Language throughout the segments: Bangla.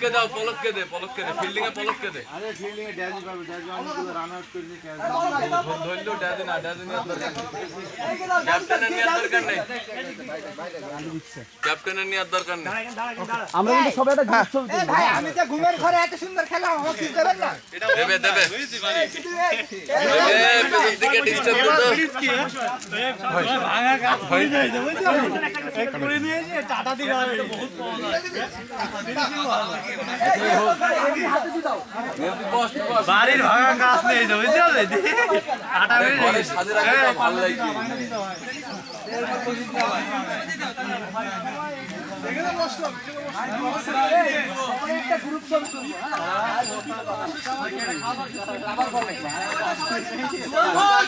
পলককে দাও, পলককে দে, ফিল্ডিং এ পলককে দে। আরে ফিল্ডিং এ ড্যাজি পাবে, ড্যাজি অনেকগুলো রান আউট করে নিয়ে ধরলো ড্যাজি না, ড্যাজি নিয়ে দরকার নেই। ক্যাপ্টেনের নিয়ে দরকার নেই। ক্যাপ্টেনের নিয়ে দরকার নেই। আমরা কিন্তু সবাই একটা গ্রুপ ছবি তুলবো। ভাই আমি তো ঘুমের ঘরে এত সুন্দর খেলা আমাকে কি দেবেন না? দেবে দেবে। পেছন দিকে ডিস্টার্ব করতে। ভাঙা কাজ হয়ে যায় বুঝছো? এক করে নিয়েছে টাটা দিতে হবে বহুত পাওয়া যায়। বাড়ির ভাঙা কাজ নেই তো বুঝছো? টাটা ঘরে সাজে রাখতে ভালো লাগে। একটা গ্রুপ ছবি তুলবো।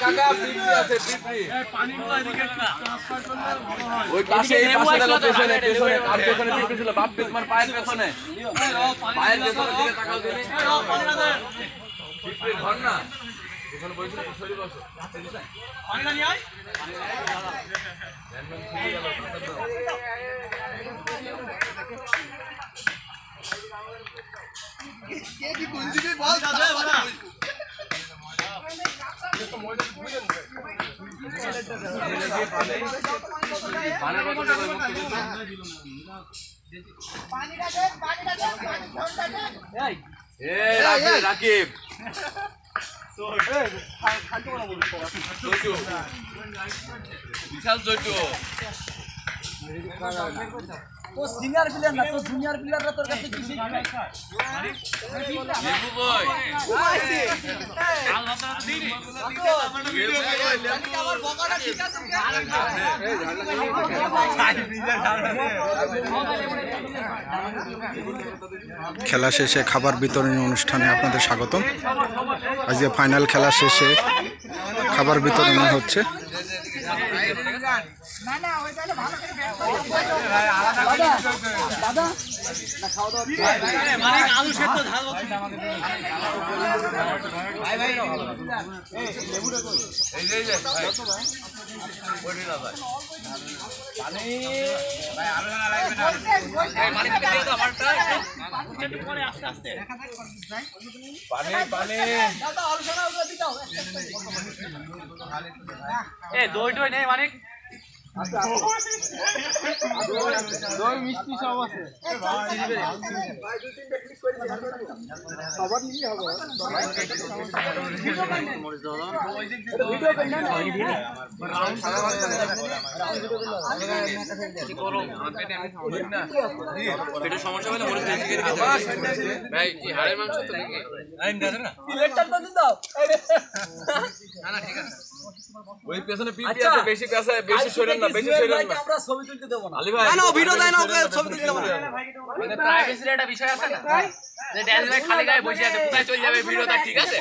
কাকা পিপি আছে, পিপি। পানিগুলো এদিকে ওই পাশে, এই পাশে দেখো, পেছনে পেছনে আর পেছনে পিপি ছিল, বাপ তোমার পায়ের পেছনে। পায়ের পেছনের দিকে তাকাও দিনি। পিপি ঘর না। ওখানে বসে সরি বসো। পানি নিয়ে আয়। কে কি কোন দিকে বল দাদা বলা। পানিটা দে, পানি ঝন্ডা দে। এই রাকিব বিশাল জয়টু। তো সিনিয়র প্লেয়ার না, তো জুনিয়র প্লেয়াররা তোর কাছে কি শিখবে? লেবু বয় আমার বকাটা ঠিক আছে খেলা শেষে খাবার বিতরণী অনুষ্ঠানে আপনাদের স্বাগতম। আজকে ফাইনাল খেলা শেষে খাবার বিতরণী হচ্ছে। না না ওই তাহলে ভালো করে দাদা না খাওয়া দাওয়া মানে আলু সেদ্ধ ঝাল ভাই ভাই এই যে ভাই ওঠে না ভাই পানি ভাই আলু না লাগবে না। এই পানি থেকে দিয়ে দাও আমারটা একটু পরে আস্তে আস্তে পানি পানি দাদা আলোচনা করে দিও। এ দই দই নেই মানে দই মিষ্টি সব আছে। ভাই দুই তিনটা ক্লিক করে দিই সবার নিয়ে হবে। ভিডিও কই না না কি করো পেটে আমি খাওয়া না পেটে সমস্যা হলে মরে যাচ্ছে কি ভাই কি হাড়ের মাংস তো নাকি আইন দাও না প্লেটটা তো দিন দাও। না না ঠিক আছে ওই পেছনে পিপি আছে, বেশি কাছে বেশি সরেন না, বেশি সরেন না। আমরা ছবি তুলতে দেব না। আলী ভাই না না ভিডিও দেয় না, ওকে ছবি তুলতে দেব না। মানে প্রাইভেসির একটা বিষয় আছে না যে ড্যান্স ভাই খালি গায়ে বসে আছে কোথায় চলে যাবে ভিডিওটা ঠিক আছে।